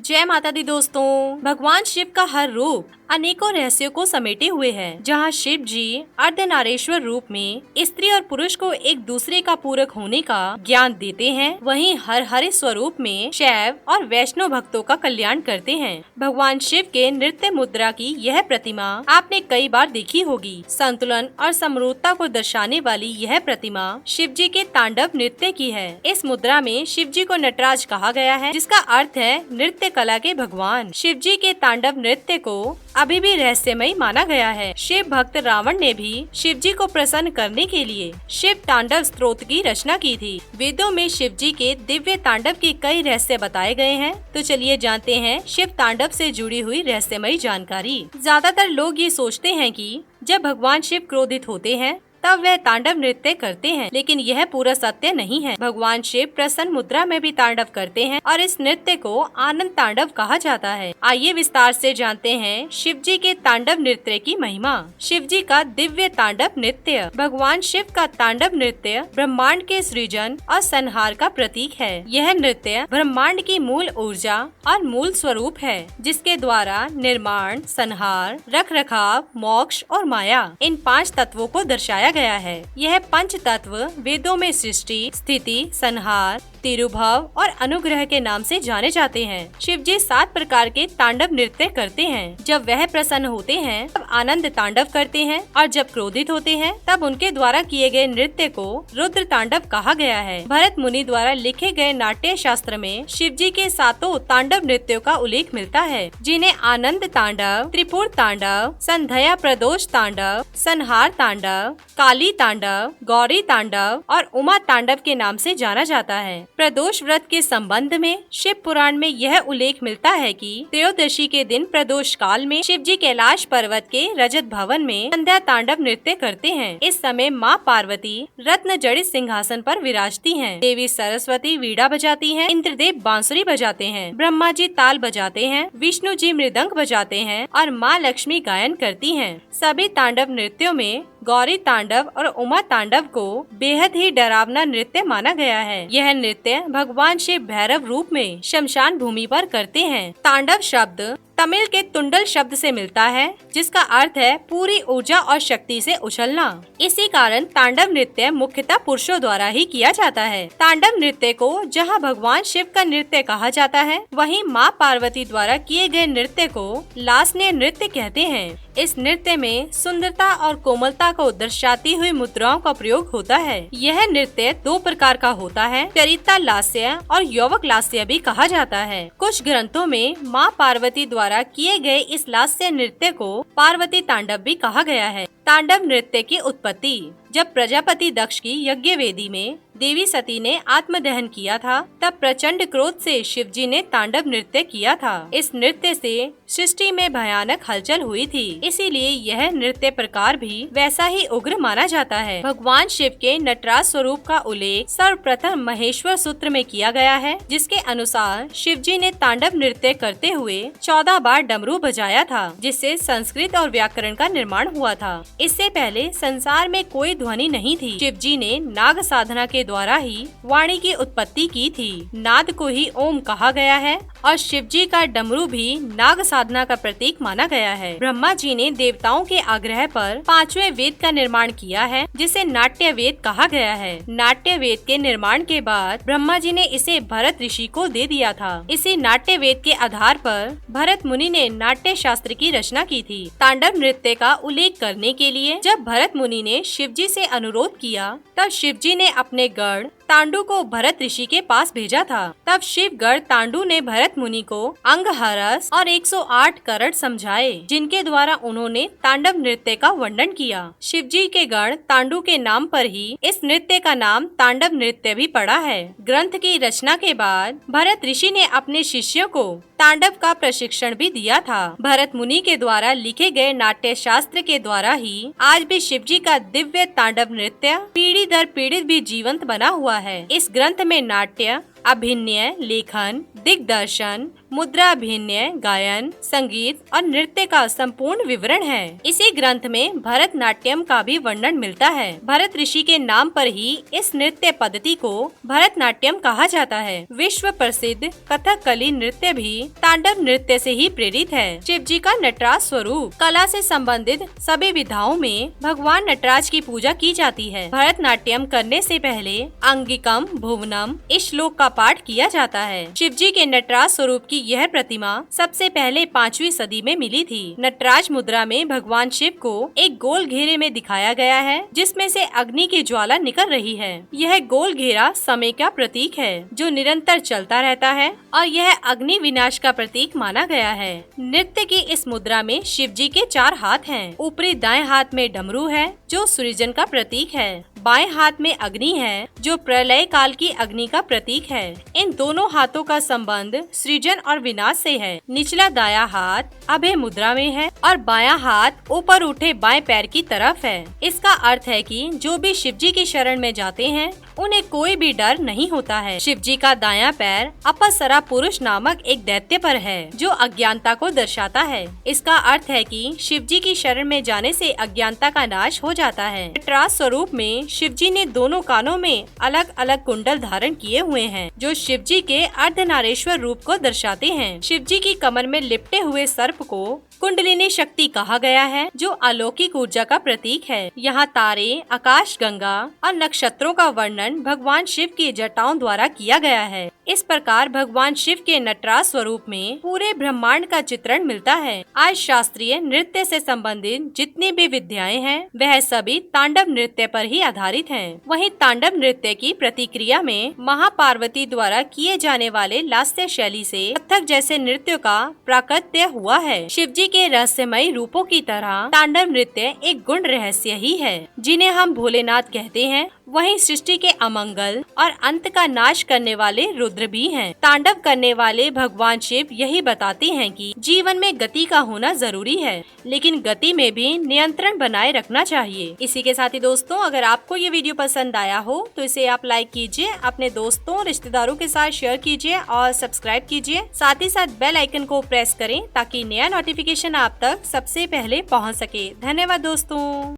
जय माता दी दोस्तों। भगवान शिव का हर रूप अनेकों रहस्यों को समेटे हुए है। जहाँ शिव जी अर्धनारीश्वर रूप में स्त्री और पुरुष को एक दूसरे का पूरक होने का ज्ञान देते हैं, वहीं हर हरि स्वरूप में शैव और वैष्णव भक्तों का कल्याण करते हैं। भगवान शिव के नृत्य मुद्रा की यह प्रतिमा आपने कई बार देखी होगी। संतुलन और समरूपता को दर्शाने वाली यह प्रतिमा शिव जी के तांडव नृत्य की है। इस मुद्रा में शिव जी को नटराज कहा गया है, जिसका अर्थ है नृत्य कला के भगवान। शिव जी के तांडव नृत्य को अभी भी रहस्यमय माना गया है। शिव भक्त रावण ने भी शिव जी को प्रसन्न करने के लिए शिव तांडव स्तोत्र की रचना की थी। वेदों में शिव जी के दिव्य तांडव के कई रहस्य बताए गए हैं। तो चलिए जानते हैं शिव तांडव से जुड़ी हुई रहस्यमयी जानकारी। ज्यादातर लोग ये सोचते हैं कि जब भगवान शिव क्रोधित होते हैं तब वह तांडव नृत्य करते हैं, लेकिन यह पूरा सत्य नहीं है। भगवान शिव प्रसन्न मुद्रा में भी तांडव करते हैं और इस नृत्य को आनंद तांडव कहा जाता है। आइए विस्तार से जानते हैं शिव जी के तांडव नृत्य की महिमा। शिव जी का दिव्य तांडव नृत्य। भगवान शिव का तांडव नृत्य ब्रह्मांड के सृजन और संहार का प्रतीक है। यह नृत्य ब्रह्मांड की मूल ऊर्जा और मूल स्वरूप है, जिसके द्वारा निर्माण, संहार, रख रखाव, मोक्ष और माया इन 5 तत्वों को दर्शाया गया है। यह पंच तत्व वेदों में सृष्टि, स्थिति, संहार, तिरुभव और अनुग्रह के नाम से जाने जाते हैं। शिव जी 7 प्रकार के तांडव नृत्य करते हैं। जब वह प्रसन्न होते हैं तब आनंद तांडव करते हैं और जब क्रोधित होते हैं तब उनके द्वारा किए गए नृत्य को रुद्र तांडव कहा गया है। भरत मुनि द्वारा लिखे गए नाट्य शास्त्र में शिव जी के 7 तांडव नृत्यों का उल्लेख मिलता है, जिन्हें आनंद तांडव, त्रिपुर तांडव, संध्या प्रदोष तांडव, संहार तांडव, काली तांडव, गौरी तांडव और उमा तांडव के नाम से जाना जाता है। प्रदोष व्रत के संबंध में शिव पुराण में यह उल्लेख मिलता है कि त्रयोदशी के दिन प्रदोष काल में शिव जी कैलाश पर्वत के रजत भवन में संध्या तांडव नृत्य करते हैं। इस समय माँ पार्वती रत्न जड़ित सिंहासन पर विराजती हैं। देवी सरस्वती वीणा बजाती हैं, इंद्रदेव बांसुरी बजाते हैं, ब्रह्मा जी ताल बजाते हैं, विष्णु जी मृदंग बजाते हैं और माँ लक्ष्मी गायन करती हैं। सभी तांडव नृत्यों में गौरी तांडव और उमा तांडव को बेहद ही डरावना नृत्य माना गया है। यह नृत्य भगवान शिव भैरव रूप में शमशान भूमि पर करते हैं। तांडव शब्द तमिल के तुंडल शब्द से मिलता है, जिसका अर्थ है पूरी ऊर्जा और शक्ति से उछलना। इसी कारण तांडव नृत्य मुख्यतः पुरुषों द्वारा ही किया जाता है। तांडव नृत्य को जहां भगवान शिव का नृत्य कहा जाता है, वहीं माँ पार्वती द्वारा किए गए नृत्य को लास्य नृत्य कहते हैं। इस नृत्य में सुंदरता और कोमलता को दर्शाती हुई मुद्राओं का प्रयोग होता है। यह नृत्य 2 प्रकार का होता है, चरिता लास्य और यौवक लास्य भी कहा जाता है। कुछ ग्रंथों में माँ पार्वती द्वारा किए गए इस लास्य नृत्य को पार्वती तांडव भी कहा गया है। तांडव नृत्य की उत्पत्ति। जब प्रजापति दक्ष की यज्ञ वेदी में देवी सती ने आत्मदहन किया था, तब प्रचंड क्रोध से शिव जी ने तांडव नृत्य किया था। इस नृत्य से सृष्टि में भयानक हलचल हुई थी, इसीलिए यह नृत्य प्रकार भी वैसा ही उग्र माना जाता है। भगवान शिव के नटराज स्वरूप का उल्लेख सर्वप्रथम महेश्वर सूत्र में किया गया है, जिसके अनुसार शिव जी ने तांडव नृत्य करते हुए 14 बार डमरू बजाया था, जिससे संस्कृत और व्याकरण का निर्माण हुआ था। इससे पहले संसार में कोई ध्वनि नहीं थी। शिव जी ने नाग साधना के द्वारा ही वाणी की उत्पत्ति की थी। नाद को ही ओम कहा गया है और शिव जी का डमरू भी नाग साधना का प्रतीक माना गया है। ब्रह्मा जी ने देवताओं के आग्रह पर 5वें वेद का निर्माण किया है, जिसे नाट्य वेद कहा गया है। नाट्य वेद के निर्माण के बाद ब्रह्मा जी ने इसे भरत ऋषि को दे दिया था। इसी नाट्य वेद के आधार पर भरत मुनि ने नाट्य शास्त्र की रचना की थी। तांडव नृत्य का उल्लेख करने के लिए जब भरत मुनि ने शिव जी से अनुरोध किया, तब शिव जी ने अपने गण तांडु को भरत ऋषि के पास भेजा था। तब शिव गण तांडु ने भरत मुनि को अंगहरस और 108 करट समझाए, जिनके द्वारा उन्होंने तांडव नृत्य का वर्णन किया। शिव जी के गण तांडु के नाम पर ही इस नृत्य का नाम तांडव नृत्य भी पड़ा है। ग्रंथ की रचना के बाद भरत ऋषि ने अपने शिष्यों को तांडव का प्रशिक्षण भी दिया था। भरत मुनि के द्वारा लिखे गए नाट्य शास्त्र के द्वारा ही आज भी शिव जी का दिव्य तांडव नृत्य पीढ़ी दर पीढ़ी भी जीवंत बना हुआ है। इस ग्रंथ में नाट्य, अभिनय, लेखन, दिग्दर्शन, मुद्रा, अभिनय, गायन, संगीत और नृत्य का संपूर्ण विवरण है। इसी ग्रंथ में भरतनाट्यम का भी वर्णन मिलता है। भरत ऋषि के नाम पर ही इस नृत्य पद्धति को भरतनाट्यम कहा जाता है। विश्व प्रसिद्ध कथकली नृत्य भी तांडव नृत्य से ही प्रेरित है। शिव जी का नटराज स्वरूप। कला से संबंधित सभी विधाओं में भगवान नटराज की पूजा की जाती है। भरतनाट्यम करने से पहले अंगिकम, भुवनम, श्लोक का पाठ किया जाता है। शिव जी के नटराज स्वरूप की यह प्रतिमा सबसे पहले 5वीं सदी में मिली थी। नटराज मुद्रा में भगवान शिव को एक गोल घेरे में दिखाया गया है, जिसमें से अग्नि की ज्वाला निकल रही है। यह गोल घेरा समय का प्रतीक है, जो निरंतर चलता रहता है और यह अग्नि विनाश का प्रतीक माना गया है। नृत्य की इस मुद्रा में शिव जी के 4 हाथ हैं। ऊपरी दाएं हाथ में डमरू है, जो सृजन का प्रतीक है। बाएं हाथ में अग्नि है, जो प्रलय काल की अग्नि का प्रतीक है। इन दोनों हाथों का संबंध सृजन और विनाश से है। निचला दायां हाथ अभय मुद्रा में है और बायां हाथ ऊपर उठे बाएं पैर की तरफ है। इसका अर्थ है कि जो भी शिव जी की शरण में जाते हैं, उन्हें कोई भी डर नहीं होता है। शिव जी का दायां पैर अपसरा पुरुष नामक एक दैत्य पर है, जो अज्ञानता को दर्शाता है। इसका अर्थ है कि शिव जी की शरण में जाने से अज्ञानता का नाश हो जाता है। नटराज स्वरूप में शिव जी ने दोनों कानों में अलग अलग कुंडल धारण किए हुए हैं, जो शिव जी के अर्धनारेश्वर रूप को दर्शाते हैं। शिव जी की कमर में लिपटे हुए सर्प को कुंडलिनी शक्ति कहा गया है, जो अलौकिक ऊर्जा का प्रतीक है। यहाँ तारे, आकाश गंगा और नक्षत्रों का वर्णन भगवान शिव की जटाओं द्वारा किया गया है। इस प्रकार भगवान शिव के नटराज स्वरूप में पूरे ब्रह्मांड का चित्रण मिलता है। आज शास्त्रीय नृत्य से संबंधित जितनी भी विद्याएं हैं, वह सभी तांडव नृत्य पर ही आधारित हैं। वहीं तांडव नृत्य की प्रतिक्रिया में महापार्वती द्वारा किए जाने वाले लास्य शैली से कथक जैसे नृत्यों का प्राकट्य हुआ है। शिव जी के रहस्यमयी रूपों की तरह तांडव नृत्य एक गुण रहस्य ही है, जिन्हें हम भोलेनाथ कहते हैं। वहीं सृष्टि के अमंगल और अंत का नाश करने वाले रुद्र भी हैं। तांडव करने वाले भगवान शिव यही बताते हैं कि जीवन में गति का होना जरूरी है, लेकिन गति में भी नियंत्रण बनाए रखना चाहिए। इसी के साथ ही दोस्तों, अगर आपको ये वीडियो पसंद आया हो तो इसे आप लाइक कीजिए, अपने दोस्तों रिश्तेदारों के साथ शेयर कीजिए और सब्सक्राइब कीजिए। साथ ही साथ बेल आइकन को प्रेस करें, ताकि नया नोटिफिकेशन आप तक सबसे पहले पहुँच सके। धन्यवाद दोस्तों।